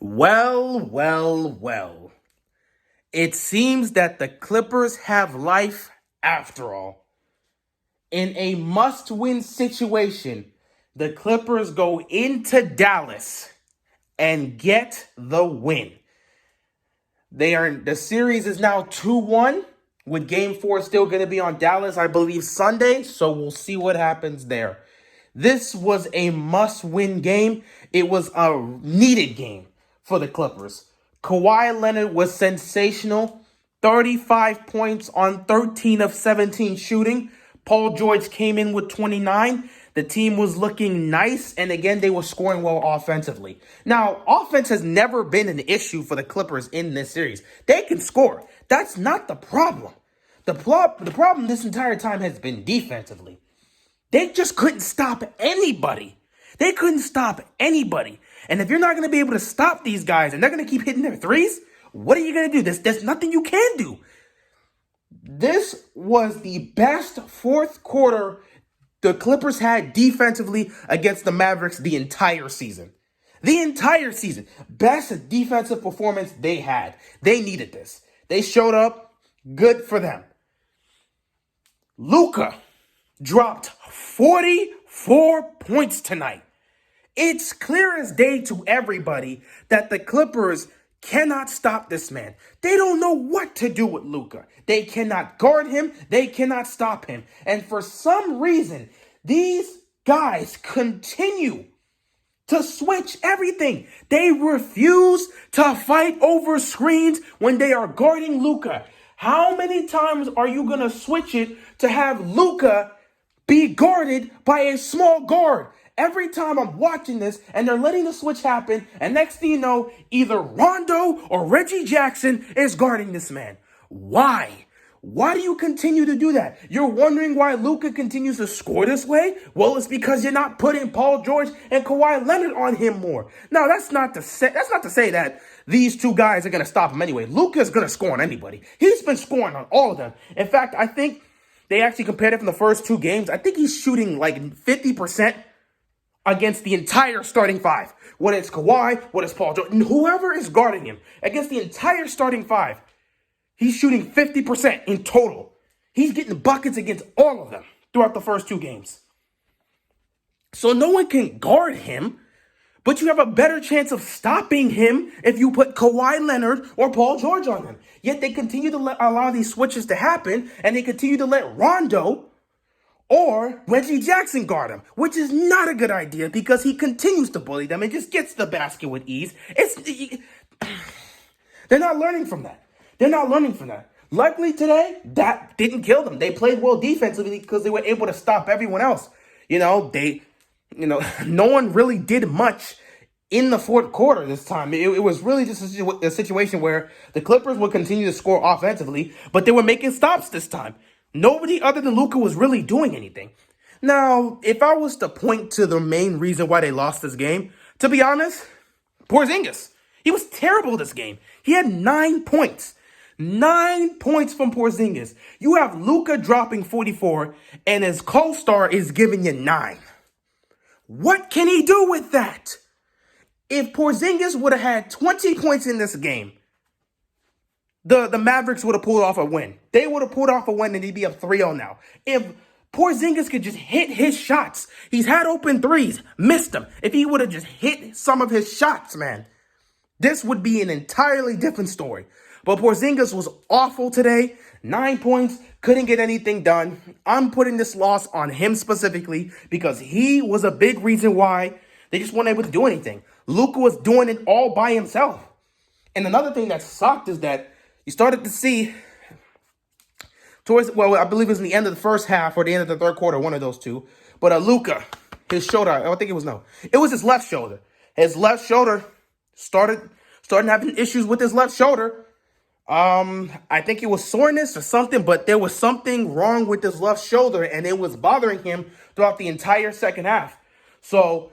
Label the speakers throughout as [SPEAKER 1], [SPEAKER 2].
[SPEAKER 1] Well. It seems that the Clippers have life after all. In a must-win situation, the Clippers go into Dallas and get the win. The series is now 2-1, with Game 4 still going to be on Dallas, I believe, Sunday, so we'll see what happens there. This was a must-win game. It was a needed game for the Clippers. Kawhi Leonard was sensational. 35 points on 13 of 17 shooting. Paul George came in with 29. The team was looking nice, and again, they were scoring well offensively. Now, offense has never been an issue for the Clippers in this series. They can score. That's not the problem. The problem this entire time has been defensively. They just couldn't stop anybody. And if you're not going to be able to stop these guys and they're going to keep hitting their threes, what are you going to do? There's nothing you can do. This was the best fourth quarter the Clippers had defensively against the Mavericks the entire season. Best defensive performance they had. They needed this. They showed up. Good for them. Luka dropped 44 points tonight. It's clear as day to everybody that the Clippers cannot stop this man. They don't know what to do with Luka. They cannot guard him. They cannot stop him. And for some reason, these guys continue to switch everything. They refuse to fight over screens when they are guarding Luka. How many times are you going to switch it to have Luka be guarded by a small guard? Every time I'm watching this and they're letting the switch happen, and next thing you know, either Rondo or Reggie Jackson is guarding this man. Why? Why do you continue to do that? You're wondering why Luka continues to score this way? Well, it's because you're not putting Paul George and Kawhi Leonard on him more. Now, that's not to say that these two guys are going to stop him anyway. Luka's going to score on anybody. He's been scoring on all of them. In fact, I think they actually compared it from the first two games. I think he's shooting like 50% against the entire starting five. Whether it's Kawhi, whether it's Paul George, whoever is guarding him, against the entire starting five, he's shooting 50% in total. He's getting buckets against all of them throughout the first two games. So no one can guard him, but you have a better chance of stopping him if you put Kawhi Leonard or Paul George on him. Yet they continue to allow these switches to happen, and they continue to let Rondo or Reggie Jackson guard him, which is not a good idea because he continues to bully them and just gets the basket with ease. They're not learning from that. Luckily today, that didn't kill them. They played well defensively because they were able to stop everyone else. No one really did much in the fourth quarter this time. It was really just a situation where the Clippers would continue to score offensively, but they were making stops this time. Nobody other than Luka was really doing anything. Now, if I was to point to the main reason why they lost this game, to be honest, Porzingis. He was terrible this game. He had 9 points. 9 points from Porzingis. You have Luka dropping 44, and his co-star is giving you 9. What can he do with that? If Porzingis would have had 20 points in this game, the Mavericks would have pulled off a win. They would have pulled off a win and he'd be up 3-0 now. If Porzingis could just hit his shots, he's had open threes, missed them. If he would have just hit some of his shots, man, this would be an entirely different story. But Porzingis was awful today. 9 points, couldn't get anything done. I'm putting this loss on him specifically because he was a big reason why they just weren't able to do anything. Luka was doing it all by himself. And another thing that sucked is that you started to see I believe it was in the end of the first half or the end of the third quarter, one of those two. But Luka, his shoulder, it was his left shoulder. His left shoulder started having issues with his left shoulder. I think it was soreness or something, but there was something wrong with his left shoulder, and it was bothering him throughout the entire second half. So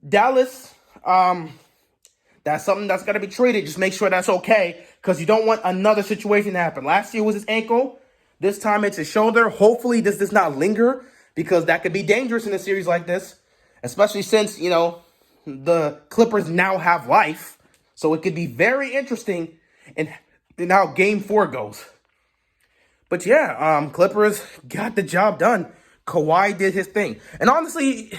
[SPEAKER 1] Dallas, that's something that's got to be treated. Just make sure that's okay because you don't want another situation to happen. Last year was his ankle. This time it's his shoulder. Hopefully this does not linger because that could be dangerous in a series like this, especially since, the Clippers now have life. So it could be very interesting in how game 4 goes. But yeah, Clippers got the job done. Kawhi did his thing. And honestly,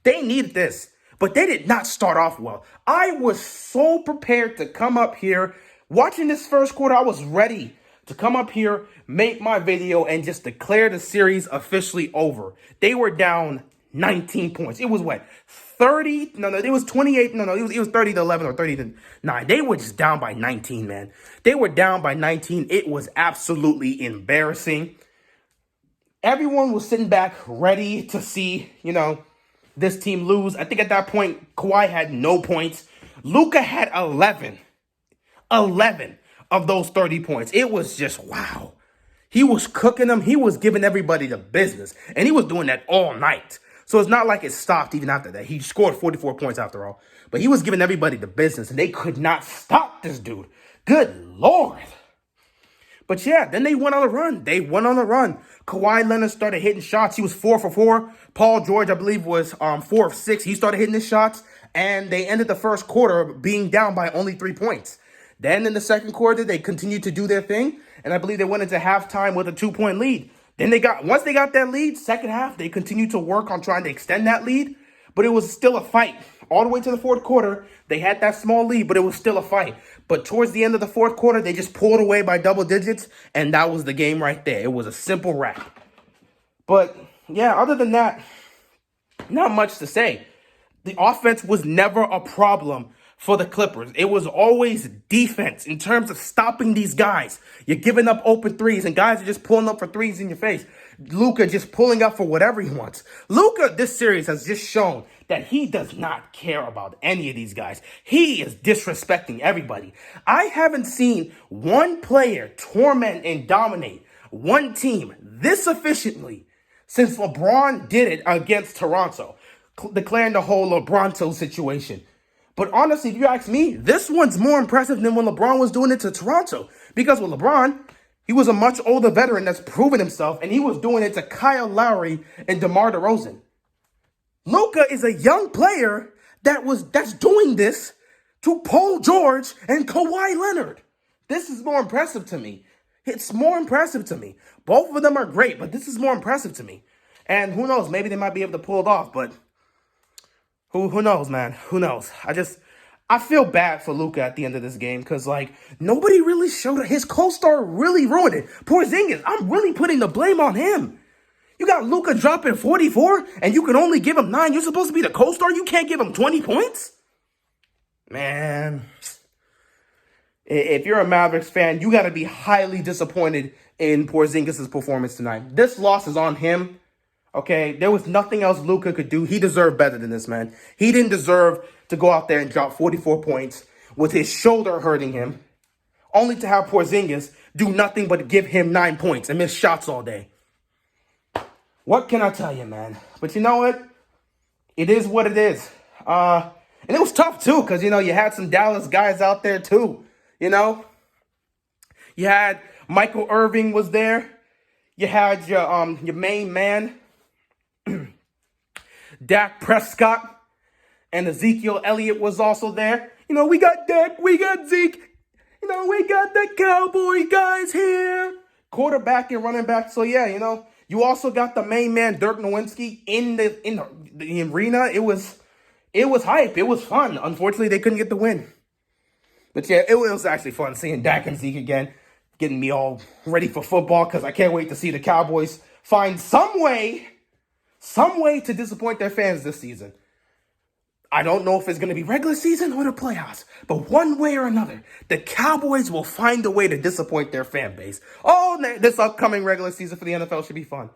[SPEAKER 1] they needed this. But they did not start off well. I was so prepared to come up here. Watching this first quarter, I was ready to come up here, make my video, and just declare the series officially over. They were down 19 points. It was what? 30? No, it was 28. No, it was 30 to 11 or 30 to 9. They were just down by 19, man. They were down by 19. It was absolutely embarrassing. Everyone was sitting back ready to see, this team lose. I think at that point, Kawhi had no points. Luka had 11 of those 30 points. It was just, wow. He was cooking them. He was giving everybody the business. And he was doing that all night. So it's not like it stopped even after that. He scored 44 points after all. But he was giving everybody the business. And they could not stop this dude. Good Lord. But yeah, then they went on a run. Kawhi Leonard started hitting shots. He was 4 for 4. Paul George, I believe, was 4 of 6. He started hitting his shots. And they ended the first quarter being down by only 3 points. Then in the second quarter, they continued to do their thing. And I believe they went into halftime with a 2-point lead. Then once they got that lead, second half, they continued to work on trying to extend that lead. But it was still a fight. All the way to the fourth quarter, they had that small lead, but it was still a fight. But towards the end of the fourth quarter, they just pulled away by double digits. And that was the game right there. It was a simple wrap. But yeah, other than that, not much to say. The offense was never a problem for the Clippers. It was always defense in terms of stopping these guys. You're giving up open threes, and guys are just pulling up for threes in your face. Luka just pulling up for whatever he wants. Luka, this series has just shown that he does not care about any of these guys. He is disrespecting everybody. I haven't seen one player torment and dominate one team this efficiently since LeBron did it against Toronto, declaring the whole LeBronto situation. But honestly, if you ask me, this one's more impressive than when LeBron was doing it to Toronto. Because with LeBron, he was a much older veteran that's proven himself, and he was doing it to Kyle Lowry and DeMar DeRozan. Luka is a young player that's doing this to Paul George and Kawhi Leonard. This is more impressive to me. It's more impressive to me. Both of them are great, but this is more impressive to me. And who knows, maybe they might be able to pull it off, but who knows, man? Who knows? I feel bad for Luka at the end of this game because, nobody really showed it. His co-star really ruined it. Porzingis, I'm really putting the blame on him. You got Luka dropping 44, and you can only give him 9. You're supposed to be the co-star. You can't give him 20 points? Man, if you're a Mavericks fan, you got to be highly disappointed in Porzingis' performance tonight. This loss is on him. Okay, there was nothing else Luka could do. He deserved better than this, man. He didn't deserve to go out there and drop 44 points with his shoulder hurting him, only to have Porzingis do nothing but give him 9 points and miss shots all day. What can I tell you, man? But you know what? It is what it is. And it was tough, too, because, you had some Dallas guys out there, too. You had Michael Irving was there. You had your main man, Dak Prescott, and Ezekiel Elliott was also there. We got Dak, we got Zeke. We got the Cowboy guys here. Quarterback and running back. So, yeah, you also got the main man, Dirk Nowitzki, in the arena. It was hype. It was fun. Unfortunately, they couldn't get the win. But, yeah, it was actually fun seeing Dak and Zeke again, getting me all ready for football because I can't wait to see the Cowboys find some way to disappoint their fans this season. I don't know if it's going to be regular season or the playoffs, but one way or another, the Cowboys will find a way to disappoint their fan base. Oh, this upcoming regular season for the NFL should be fun.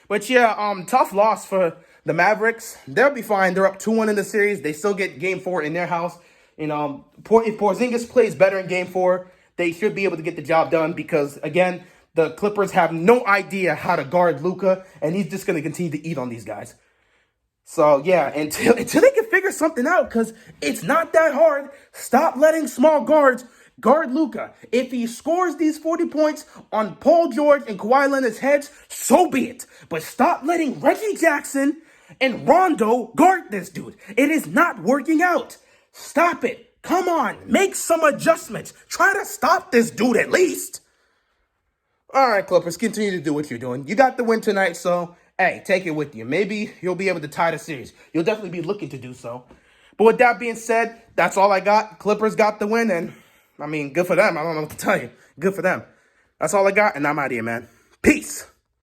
[SPEAKER 1] But yeah, tough loss for the Mavericks. They'll be fine. They're up 2-1 in the series. They still get game 4 in their house. If Porzingis plays better in game 4, they should be able to get the job done because, again, the Clippers have no idea how to guard Luka, and he's just going to continue to eat on these guys. So, yeah, until they can figure something out, because it's not that hard. Stop letting small guards guard Luka. If he scores these 40 points on Paul George and Kawhi Leonard's heads, so be it. But stop letting Reggie Jackson and Rondo guard this dude. It is not working out. Stop it. Come on, make some adjustments. Try to stop this dude at least. All right, Clippers, continue to do what you're doing. You got the win tonight, so, hey, take it with you. Maybe you'll be able to tie the series. You'll definitely be looking to do so. But with that being said, that's all I got. Clippers got the win, and, I mean, good for them. I don't know what to tell you. Good for them. That's all I got, and I'm out of here, man. Peace.